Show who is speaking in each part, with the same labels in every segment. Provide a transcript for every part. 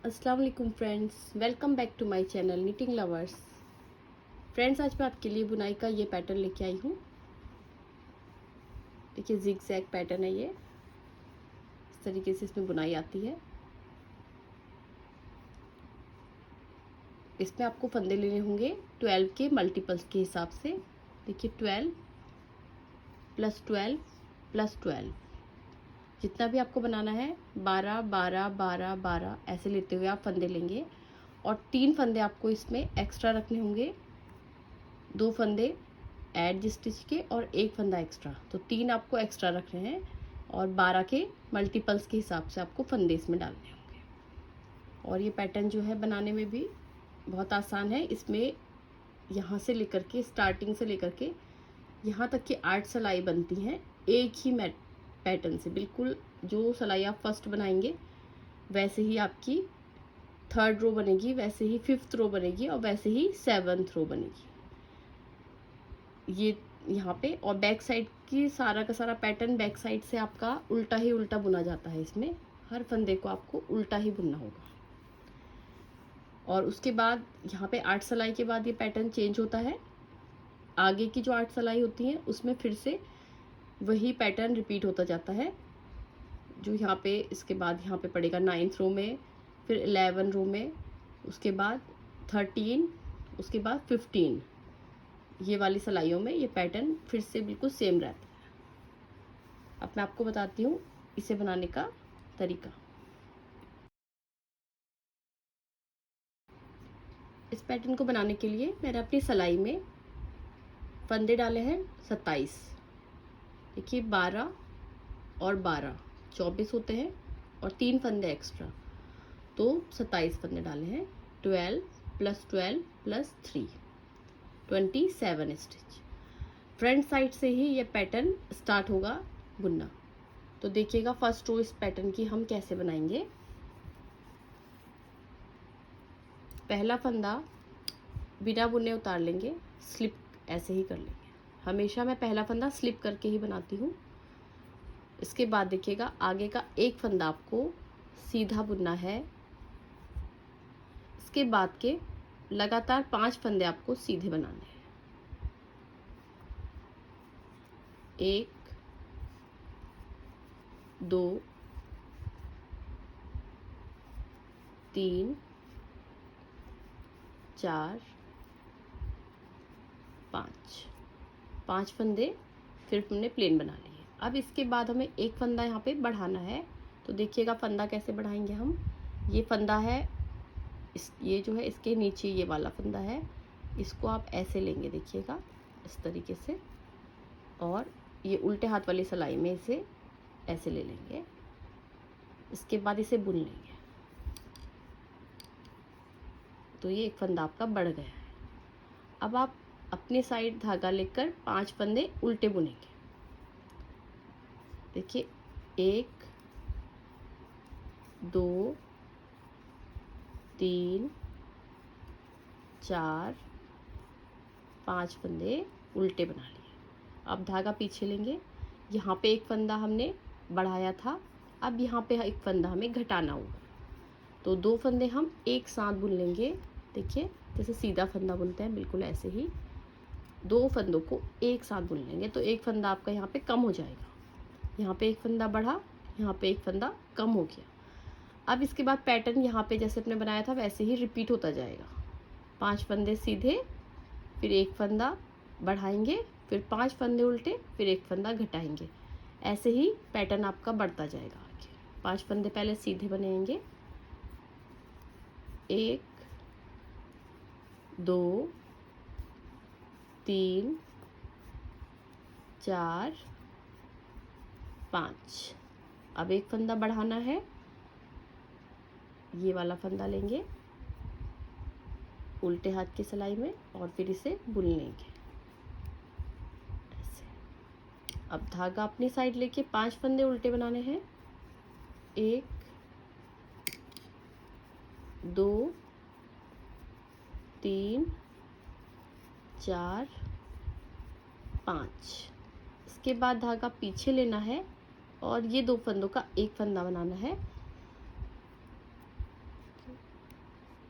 Speaker 1: अस्सलाम वालेकुम friends, welcome back to my channel knitting lovers. Friends, आज मैं आपके लिए बुनाई का ये पैटर्न लेके आई हूँ। देखिए जिग जैग पैटर्न है ये। इस तरीके से इसमें बुनाई आती है। इसमें आपको फंदे लेने होंगे 12 के मल्टीपल्स के हिसाब से। देखिए 12 प्लस 12 प्लस 12, जितना भी आपको बनाना है 12 12 12 12 ऐसे लेते हुए आप फंदे लेंगे। और 3 फंदे आपको इसमें एक्स्ट्रा रखने होंगे। 2 फंदे एड स्टिच के और 1 फंदा एक्स्ट्रा, तो 3 आपको एक्स्ट्रा रखने हैं। और 12 के मल्टीपल्स के हिसाब से आपको फंदे इसमें डालने होंगे। और ये पैटर्न जो है बनाने में भी बहुत आसान है। इसमें यहाँ से लेकर के स्टार्टिंग से लेकर के यहाँ तक की 8 सिलाई बनती हैं एक ही पैटर्न से। बिल्कुल जो सिलाई आप फर्स्ट बनाएंगे वैसे ही आपकी 3rd रो बनेगी, वैसे ही 5th रो बनेगी और वैसे ही 7th रो बनेगी ये यहाँ पे। और बैक साइड की सारा का सारा पैटर्न बैक साइड से आपका उल्टा ही उल्टा बुना जाता है। इसमें हर फंदे को आपको उल्टा ही बुनना होगा। और उसके बाद यहाँ पे 8 सिलाई के बाद ये पैटर्न चेंज होता है। आगे की जो 8 सिलाई होती हैं उसमें फिर से वही पैटर्न रिपीट होता जाता है। जो यहाँ पे इसके बाद यहाँ पे पड़ेगा 9th रो में, फिर 11 रो में, उसके बाद 13, उसके बाद 15। ये वाली सिलाइयों में ये पैटर्न फिर से बिल्कुल सेम रहता है। अब मैं आपको बताती हूँ इसे बनाने का तरीका। इस पैटर्न को बनाने के लिए मैंने अपनी सिलाई में फंदे डाले हैं 27। देखिए 12 और 12 24 होते हैं और 3 फंदे एक्स्ट्रा, तो 27 फंदे डाले हैं। 12 plus 12 plus 3 27 stitch. Front side से ही ये पैटर्न स्टार्ट होगा बुनना। तो देखिएगा फर्स्ट रो इस पैटर्न की हम कैसे बनाएंगे। पहला फंदा बिना बुने उतार लेंगे, स्लिप ऐसे ही कर लेंगे। हमेशा मैं पहला फंदा स्लिप करके ही बनाती हूँ। इसके बाद देखिएगा आगे का एक फंदा आपको सीधा बुनना है। इसके बाद के लगातार 5 फंदे आपको सीधे बनाने हैं। 1 2 3 4 5 फंदे फिर हमने प्लेन बना लिए। अब इसके बाद हमें एक फंदा यहाँ पे बढ़ाना है। तो देखिएगा फंदा कैसे बढ़ाएंगे हम। ये फंदा है ये जो है इसके नीचे ये वाला फंदा है, इसको आप ऐसे लेंगे देखिएगा इस तरीके से। और ये उल्टे हाथ वाली सिलाई में इसे ऐसे ले लेंगे। इसके बाद इसे बुन लेंगे। तो ये एक फंदा आपका बढ़ गया है। अब आप अपने साइड धागा लेकर 5 फंदे उल्टे बुनेंगे। देखिए 1 2 3 4 5 फंदे उल्टे बना लिए। अब धागा पीछे लेंगे। यहाँ पे एक फंदा हमने बढ़ाया था, अब यहाँ पे एक फंदा हमें घटाना होगा। तो 2 फंदे हम एक साथ बुन लेंगे। देखिए जैसे सीधा फंदा बुनते हैं बिल्कुल ऐसे ही 2 फंदों को एक साथ बुन लेंगे। तो एक फंदा आपका यहाँ पे कम हो जाएगा। यहाँ पे एक फंदा बढ़ा, यहाँ पे एक फंदा कम हो गया। अब इसके बाद पैटर्न यहाँ पे जैसे अपने बनाया था वैसे ही रिपीट होता जाएगा। 5 फंदे सीधे, फिर एक फंदा बढ़ाएंगे, फिर 5 फंदे उल्टे, फिर एक फंदा घटाएंगे। ऐसे ही पैटर्न आपका बढ़ता जाएगा आगे। 5 फंदे पहले सीधे बनेंगे। 1 2 3 4 5। अब एक फंदा बढ़ाना है, ये वाला फंदा लेंगे उल्टे हाथ की सिलाई में और फिर इसे बुन लेंगे ऐसे। अब धागा अपनी साइड लेके 5 फंदे उल्टे बनाने हैं। 1 2 3 4 5। इसके बाद धागा पीछे लेना है और ये 2 फंदों का एक फंदा बनाना है।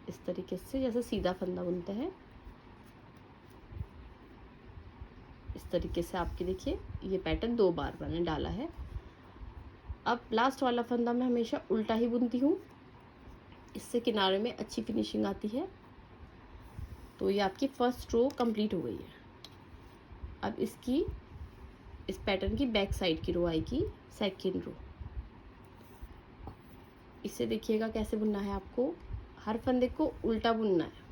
Speaker 1: इस तरीके से जैसे सीधा फंदा बुनते हैं, इस तरीके से आपकी देखिए ये पैटर्न 2 बार मैंने डाला है। अब लास्ट वाला फंदा मैं हमेशा उल्टा ही बुनती हूँ, इससे किनारे में अच्छी फिनिशिंग आती है। तो ये आपकी फर्स्ट रो कंप्लीट हो गई है। अब इस पैटर्न की बैक साइड की रो आएगी, सेकंड रो। इसे देखिएगा कैसे बुनना है आपको, हर फंदे को उल्टा बुनना है।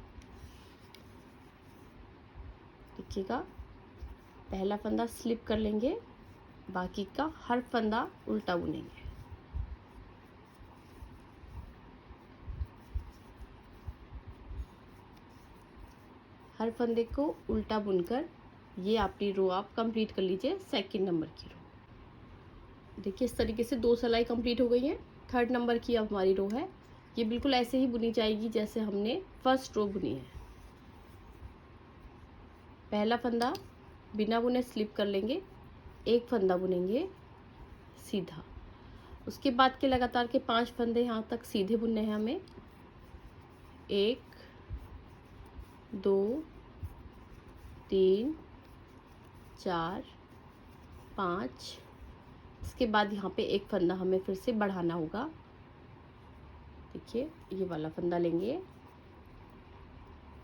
Speaker 1: देखिएगा पहला फंदा स्लिप कर लेंगे, बाकी का हर फंदा उल्टा बुनेंगे। हर फंदे को उल्टा बुनकर ये आपकी रो आप कंप्लीट कर लीजिए, सेकंड नंबर की रो। देखिए इस तरीके से 2 सिलाई कंप्लीट हो गई है। थर्ड नंबर की अब हमारी रो है, ये बिल्कुल ऐसे ही बुनी जाएगी जैसे हमने फर्स्ट रो बुनी है। पहला फंदा बिना बुने स्लिप कर लेंगे, एक फंदा बुनेंगे सीधा। उसके बाद के लगातार के 5 फंदे यहाँ तक सीधे बुनने हैं हमें। 1 2 3 4 5। इसके बाद यहाँ पे एक फंदा हमें फिर से बढ़ाना होगा। देखिए ये वाला फंदा लेंगे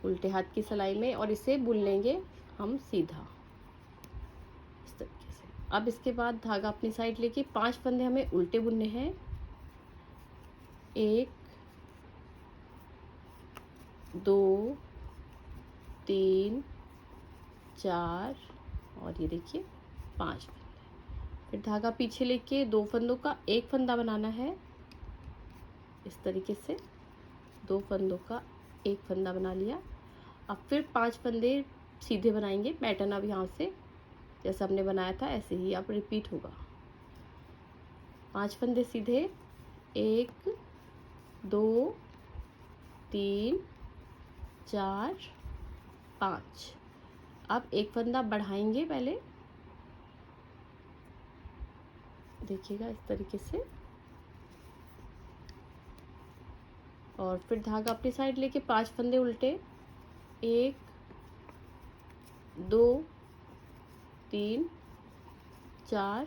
Speaker 1: उल्टे हाथ की सिलाई में और इसे बुन लेंगे हम सीधा, इस तरीके से। अब इसके बाद धागा अपनी साइड लेके 5 फंदे हमें उल्टे बुनने हैं। 1 2 3 4 और ये देखिए 5 फंदे। फिर धागा पीछे लेके 2 फंदों का एक फंदा बनाना है, इस तरीके से 2 फंदों का एक फंदा बना लिया। अब फिर 5 फंदे सीधे बनाएंगे। पैटर्न अब यहाँ से जैसा हमने बनाया था ऐसे ही अब रिपीट होगा। 5 फंदे सीधे, 1 2 3 4 5। अब एक फंदा बढ़ाएंगे पहले, देखिएगा इस तरीके से, और फिर धागा अपनी साइड लेके 5 फंदे उल्टे, 1 2 3 4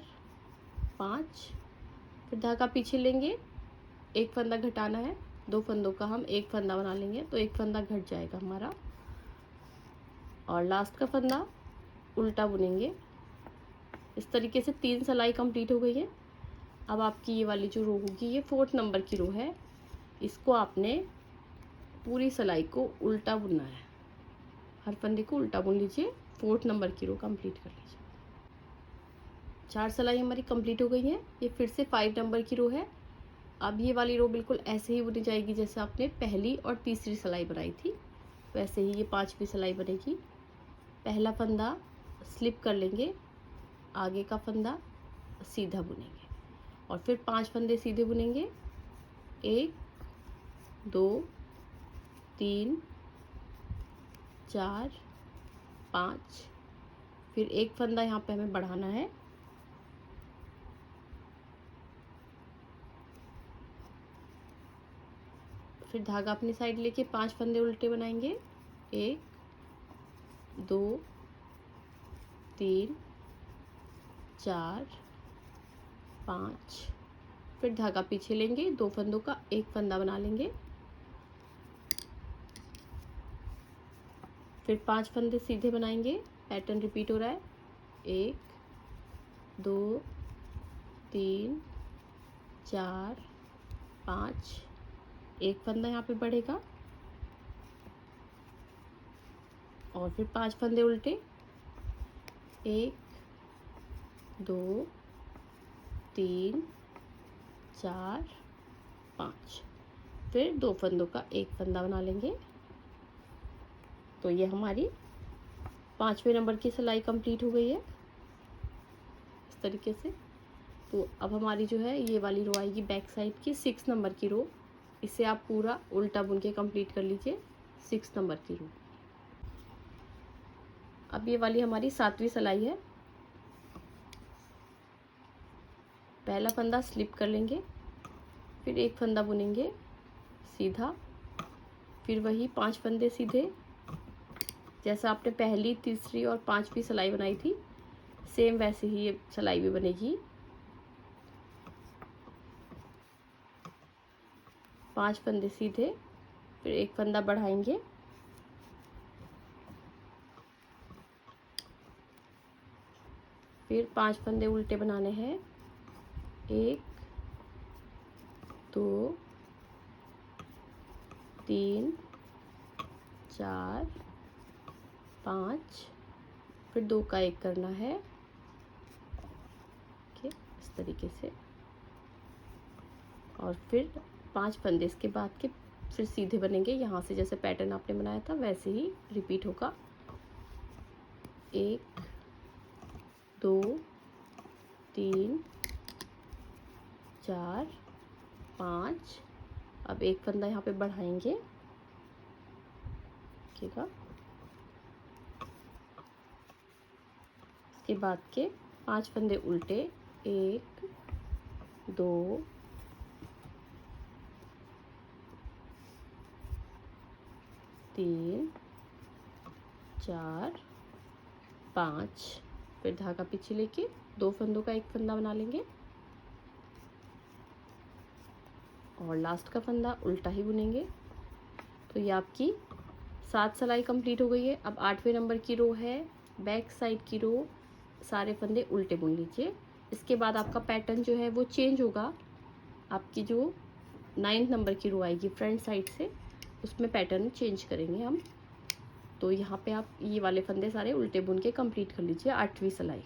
Speaker 1: 5। फिर धागा पीछे लेंगे, एक फंदा घटाना है, 2 फंदों का हम एक फंदा बना लेंगे तो एक फंदा घट जाएगा हमारा, और लास्ट का फंदा उल्टा बुनेंगे। इस तरीके से 3 सिलाई कंप्लीट हो गई है। अब आपकी ये वाली जो रो होगी ये 4th नंबर की रो है, इसको आपने पूरी सिलाई को उल्टा बुनना है। हर फंदे को उल्टा बुन लीजिए, 4th नंबर की रो कंप्लीट कर लीजिए। 4 सिलाई हमारी कंप्लीट हो गई है। ये फिर से 5 नंबर की रो है। अब ये वाली रो बिल्कुल ऐसे ही बुनी जाएगी जैसे आपने पहली और तीसरी सिलाई बनाई थी, वैसे ही ये 5वीं सिलाई बनेगी। पहला फंदा स्लिप कर लेंगे, आगे का फंदा सीधा बुनेंगे और फिर 5 फंदे सीधे बुनेंगे। 1 2 3 4 5। फिर एक फंदा यहाँ पे हमें बढ़ाना है, फिर धागा अपनी साइड लेके 5 फंदे उल्टे बनाएंगे। 1 2 3 4 5। फिर धागा पीछे लेंगे, 2 फंदों का एक फंदा बना लेंगे। फिर 5 फंदे सीधे बनाएंगे। पैटर्न रिपीट हो रहा है। 1 2 3 4 5। एक फंदा यहाँ पे बढ़ेगा और फिर 5 फंदे उल्टे। 1 2 3 4 5। फिर 2 फंदों का एक फंदा बना लेंगे। तो ये हमारी 5वें नंबर की सिलाई कंप्लीट हो गई है इस तरीके से। तो अब हमारी जो है ये वाली रो आएगी बैक साइड की 6 नंबर की रो। इसे आप पूरा उल्टा बुन के कंप्लीट कर लीजिए, 6 नंबर की रो। अब ये वाली हमारी 7वीं सिलाई है। पहला फंदा स्लिप कर लेंगे, फिर एक फंदा बुनेंगे सीधा, फिर वही 5 फंदे सीधे, जैसा आपने पहली, तीसरी और 5वीं सिलाई बनाई थी सेम वैसे ही ये सिलाई भी बनेगी। 5 फंदे सीधे, फिर एक फंदा बढ़ाएंगे, फिर 5 फंदे उल्टे बनाने हैं। 1 2 3 4 5, फिर 2 का 1 करना है। इस तरीके से, और फिर 5 फंदे इसके बाद के फिर सीधे बनेंगे। यहाँ से जैसे पैटर्न आपने बनाया था वैसे ही रिपीट होगा। 1 2 3 4 5, अब एक फंदा यहाँ पे बढ़ाएंगे, देखिएगा। इसके बाद के 5 फंदे उल्टे, 1 2 3 4 5, फिर धागा पीछे लेके 2 फंदों का एक फंदा बना लेंगे और लास्ट का फंदा उल्टा ही बुनेंगे। तो ये आपकी 7 सिलाई कंप्लीट हो गई है। अब 8वें नंबर की रो है, बैक साइड की रो, सारे फंदे उल्टे बुन लीजिए। इसके बाद आपका पैटर्न जो है वो चेंज होगा। आपकी जो 9th नंबर की रो आएगी फ्रंट साइड से, उसमें पैटर्न चेंज करेंगे हम। तो यहाँ पे आप ये वाले फंदे सारे उल्टे बुन के कंप्लीट कर लीजिए 8वीं सिलाई।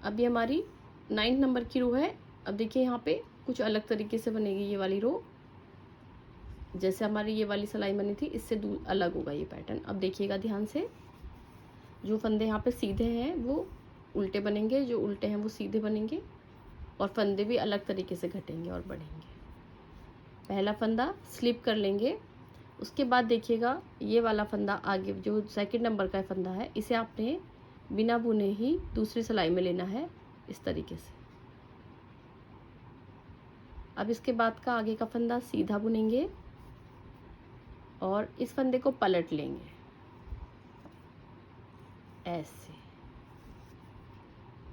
Speaker 1: अब ये हमारी 9th नंबर की रो है। अब देखिए यहाँ पे कुछ अलग तरीके से बनेगी ये वाली रो। जैसे हमारी ये वाली सिलाई बनी थी इससे अलग होगा ये पैटर्न। अब देखिएगा ध्यान से, जो फंदे यहाँ पे सीधे हैं वो उल्टे बनेंगे, जो उल्टे हैं वो सीधे बनेंगे, और फंदे भी अलग तरीके से घटेंगे और बढ़ेंगे। पहला फंदा स्लिप कर लेंगे, उसके बाद देखिएगा ये वाला फंदा आगे जो 2nd नंबर का फंदा है, इसे आपने बिना बुने ही दूसरी सिलाई में लेना है इस तरीके से। अब इसके बाद का आगे का फंदा सीधा बुनेंगे और इस फंदे को पलट लेंगे ऐसे।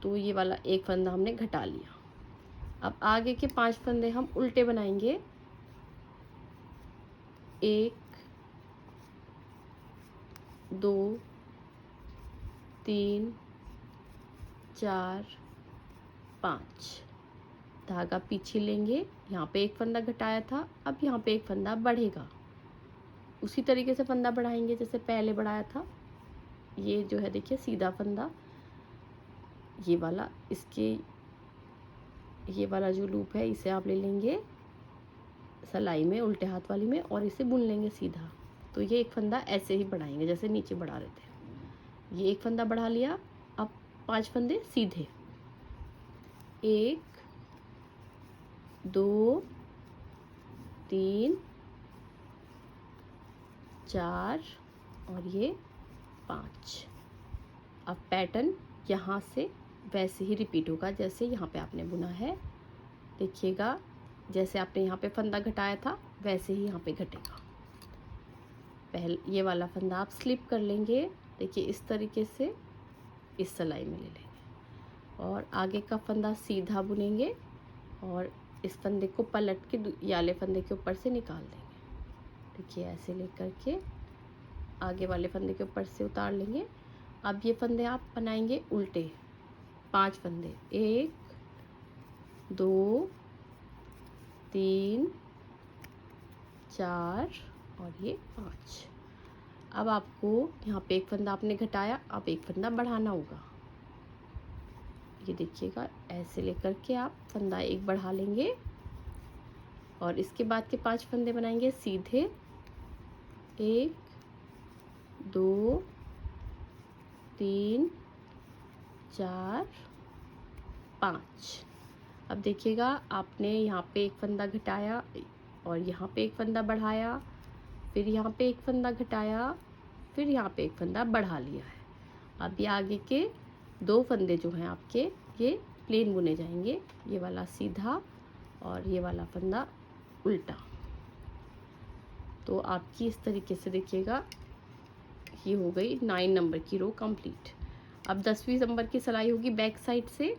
Speaker 1: तो ये वाला एक फंदा हमने घटा लिया। अब आगे के 5 फंदे हम उल्टे बनाएंगे। 1 2 3 4 5, धागा पीछे लेंगे, यहाँ पे एक फंदा घटाया था, अब यहाँ पे एक फंदा बढ़ेगा। उसी तरीके से फंदा बढ़ाएंगे जैसे पहले बढ़ाया था। ये जो है देखिए सीधा फंदा, ये वाला, इसके ये वाला जो लूप है इसे आप ले लेंगे सिलाई में उल्टे हाथ वाली में और इसे बुन लेंगे सीधा। तो ये एक फंदा ऐसे ही बढ़ाएंगे जैसे नीचे बढ़ा रहे थे। ये एक फंदा बढ़ा लिया। अब 5 फंदे सीधे, 1 2 3 4 और ये 5। अब पैटर्न यहाँ से वैसे ही रिपीट होगा जैसे यहाँ पे आपने बुना है। देखिएगा जैसे आपने यहाँ पे फंदा घटाया था वैसे ही यहाँ पे घटेगा। पहले ये वाला फंदा आप स्लिप कर लेंगे, देखिए इस तरीके से इस सिलाई में ले लेंगे और आगे का फंदा सीधा बुनेंगे और इस फंदे को पलट के ये वाले फंदे के ऊपर से निकाल देंगे। देखिए ऐसे लेकर के आगे वाले फंदे के ऊपर से उतार लेंगे। अब ये फंदे आप बनाएंगे उल्टे, 5 फंदे, 1 2 3 4 और ये 5। अब आपको यहाँ पे एक फंदा आपने घटाया, अब एक फंदा बढ़ाना होगा। ये देखिएगा ऐसे लेकर के आप फंदा एक बढ़ा लेंगे और इसके बाद के 5 फंदे बनाएंगे सीधे, 1 2 3 4 5। अब देखिएगा आपने यहाँ पे एक फंदा घटाया और यहाँ पे एक फंदा बढ़ाया, फिर यहाँ पे एक फंदा घटाया, फिर यहाँ पे एक फंदा बढ़ा लिया है। अब ये आगे के 2 फंदे जो हैं आपके ये प्लेन बुने जाएंगे, ये वाला सीधा और ये वाला फंदा उल्टा। तो आपकी इस तरीके से देखिएगा ये हो गई 9 नंबर की रो कंप्लीट। अब 10वीं नंबर की सिलाई होगी बैक साइड से,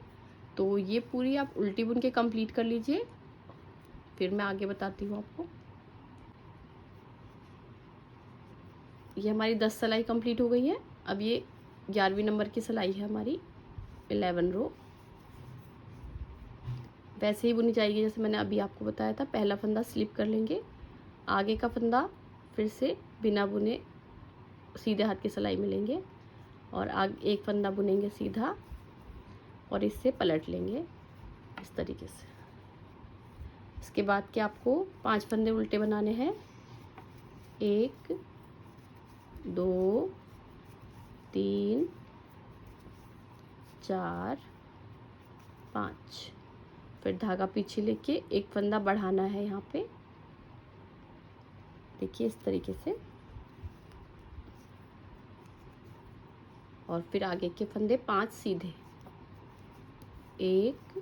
Speaker 1: तो ये पूरी आप उल्टी बुन के कंप्लीट कर लीजिए, फिर मैं आगे बताती हूँ आपको। ये हमारी 10 सिलाई कंप्लीट हो गई है। अब ये 11वीं नंबर की सिलाई है हमारी 11 रो। वैसे ही बुनी जाएगी जैसे मैंने अभी आपको बताया था। पहला फंदा स्लिप कर लेंगे, आगे का फंदा फिर से बिना बुने सीधे हाथ की सिलाई में लेंगे और आगे एक फंदा बुनेंगे सीधा और इससे पलट लेंगे इस तरीके से। इसके बाद के आपको 5 फंदे उल्टे बनाने हैं। 1 2 3 4 5। फिर धागा पीछे लेके एक फंदा बढ़ाना है यहाँ पे, देखिए इस तरीके से, और फिर आगे के फंदे 5 सीधे। 1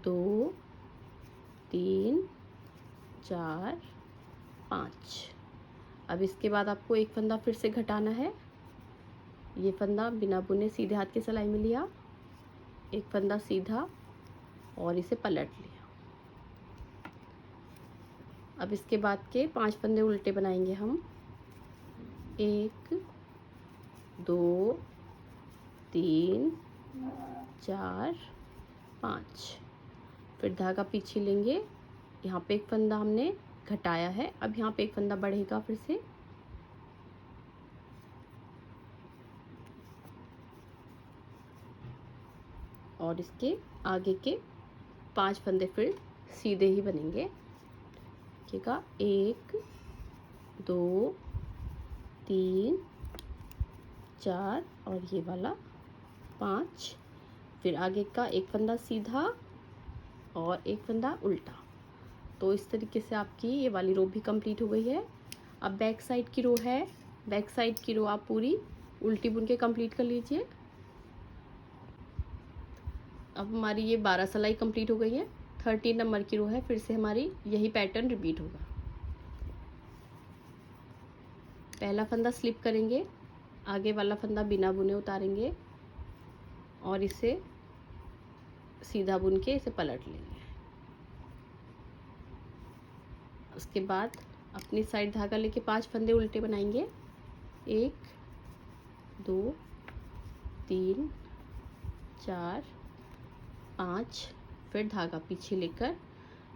Speaker 1: 2 3 4 5। अब इसके बाद आपको एक फंदा फिर से घटाना है। ये फंदा बिना बुने सीधे हाथ की सिलाई में लिया, एक फंदा सीधा और इसे पलट लिया। अब इसके बाद के 5 फंदे उल्टे बनाएंगे हम। 1 2 3 4 5। फिर धागा पीछे लेंगे, यहाँ पे एक फंदा हमने घटाया है, अब यहाँ पे एक फंदा बढ़ेगा फिर से, और इसके आगे के 5 फंदे फिर सीधे ही बनेंगे। देखिएगा 1 2 3 4 और ये वाला 5। फिर आगे का एक फंदा सीधा और एक फंदा उल्टा। तो इस तरीके से आपकी ये वाली रो भी कंप्लीट हो गई है। अब बैक साइड की रो है, बैक साइड की रो आप पूरी उल्टी बुन के कंप्लीट कर लीजिए। अब हमारी ये 12 सिलाई कंप्लीट हो गई है। 13 नंबर की रो है, फिर से हमारी यही पैटर्न रिपीट होगा। पहला फंदा स्लिप करेंगे, आगे वाला फंदा बिना बुने उतारेंगे और इसे सीधा बुन के इसे पलट लेंगे। उसके बाद अपनी साइड धागा लेके 5 फंदे उल्टे बनाएंगे। 1 2 3 4 5। फिर धागा पीछे लेकर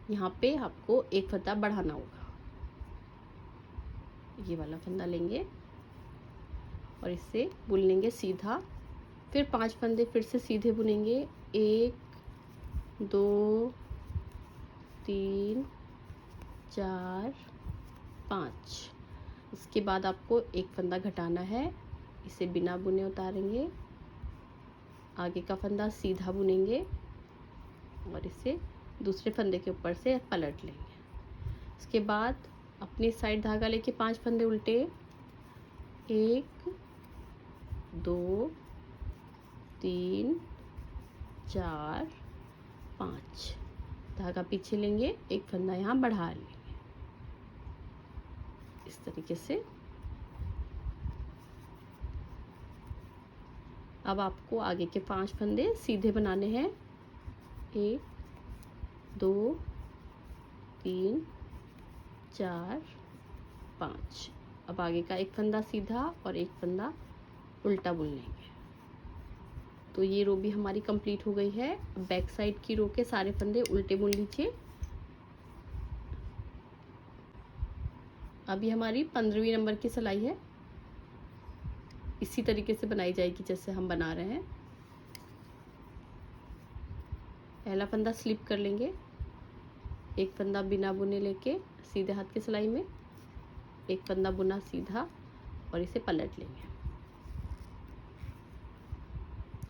Speaker 1: यहाँ पे आपको एक फंदा बढ़ाना होगा। ये वाला फंदा लेंगे और इससे बुन लेंगे सीधा। फिर 5 फंदे फिर से सीधे बुनेंगे। 1 2 3 4 5। इसके बाद आपको एक फंदा घटाना है, इसे बिना बुने उतारेंगे, आगे का फंदा सीधा बुनेंगे और इसे दूसरे फंदे के ऊपर से पलट लेंगे। इसके बाद अपनी साइड धागा लेके 5 फंदे उल्टे। 1 2 3 4 5। धागा पीछे लेंगे, एक फंदा यहाँ बढ़ा लेंगे इस तरीके से। अब आपको आगे के 5 फंदे सीधे बनाने हैं। 1 2 3 4 5। अब आगे का एक फंदा सीधा और एक फंदा उल्टा बुन लेंगे। तो ये रो भी हमारी कंप्लीट हो गई है। बैक साइड की रो के सारे फंदे उल्टे बुन लीजिए। अभी हमारी 15वीं नंबर की सिलाई है, इसी तरीके से बनाई जाएगी जैसे हम बना रहे हैं। पहला फंदा स्लिप कर लेंगे, एक फंदा बिना बुने लेके सीधे हाथ की सिलाई में, एक फंदा बुना सीधा और इसे पलट लेंगे।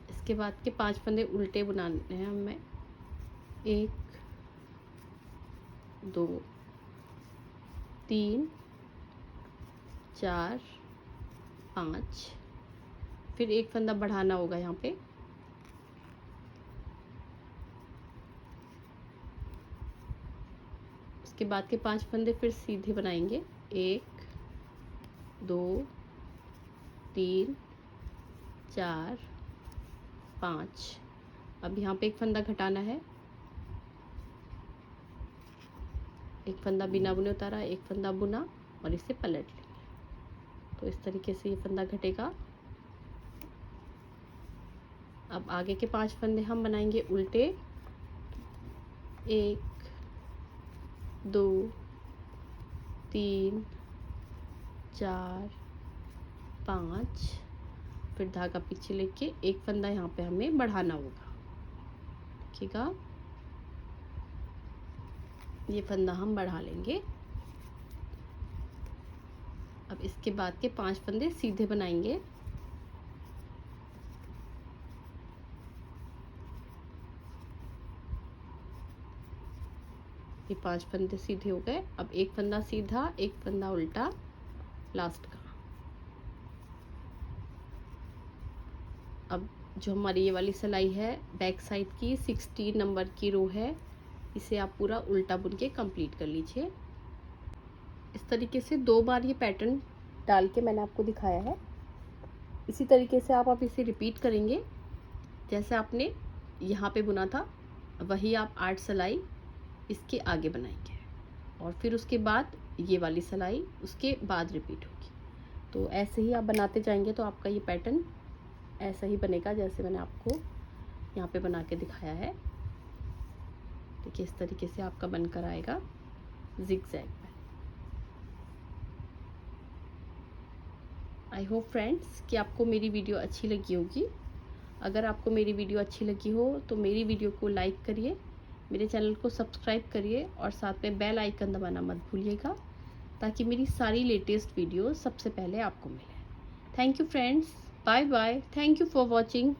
Speaker 1: इसके बाद के 5 फंदे उल्टे बुनाने हैं हमें। 1 2 3 4 5। फिर एक फंदा बढ़ाना होगा यहाँ पे। उसके बाद के 5 फंदे फिर सीधे बनाएंगे। 1 2 3 4 5। अब यहाँ पे एक फंदा घटाना है, एक फंदा बिना बुने उतारा, एक फंदा बुना और इसे पलट लेंगे। तो इस तरीके से ये फंदा घटेगा। अब आगे के 5 फंदे हम बनाएंगे उल्टे। 1 2 3 4 5। फिर धागा पीछे लेके एक फंदा यहाँ पे हमें बढ़ाना होगा। देखिएगा, ये फंदा हम बढ़ा लेंगे। अब इसके बाद के 5 फंदे सीधे बनाएंगे। ये 5 फंदे सीधे हो गए। अब एक फंदा सीधा, एक फंदा उल्टा लास्ट का। अब जो हमारी ये वाली सिलाई है बैक साइड की 16 नंबर की रो है, इसे आप पूरा उल्टा बुन के कंप्लीट कर लीजिए। इस तरीके से 2 बार ये पैटर्न डाल के मैंने आपको दिखाया है। इसी तरीके से आप इसे रिपीट करेंगे। जैसे आपने यहाँ पे बुना था वही आप 8 सिलाई इसके आगे बनाएंगे और फिर उसके बाद ये वाली सिलाई उसके बाद रिपीट होगी। तो ऐसे ही आप बनाते जाएंगे तो आपका ये पैटर्न ऐसा ही बनेगा जैसे मैंने आपको यहाँ पे बना के दिखाया है। देखिए इस तरीके से आपका बनकर आएगा जिगजैग में। आई होप फ्रेंड्स कि आपको मेरी वीडियो अच्छी लगी होगी। अगर आपको मेरी वीडियो अच्छी लगी हो तो मेरी वीडियो को लाइक करिए, मेरे चैनल को सब्सक्राइब करिए और साथ में बेल आइकन दबाना मत भूलिएगा ताकि मेरी सारी लेटेस्ट वीडियो सबसे पहले आपको मिले। Thank you friends, bye bye, thank you for watching.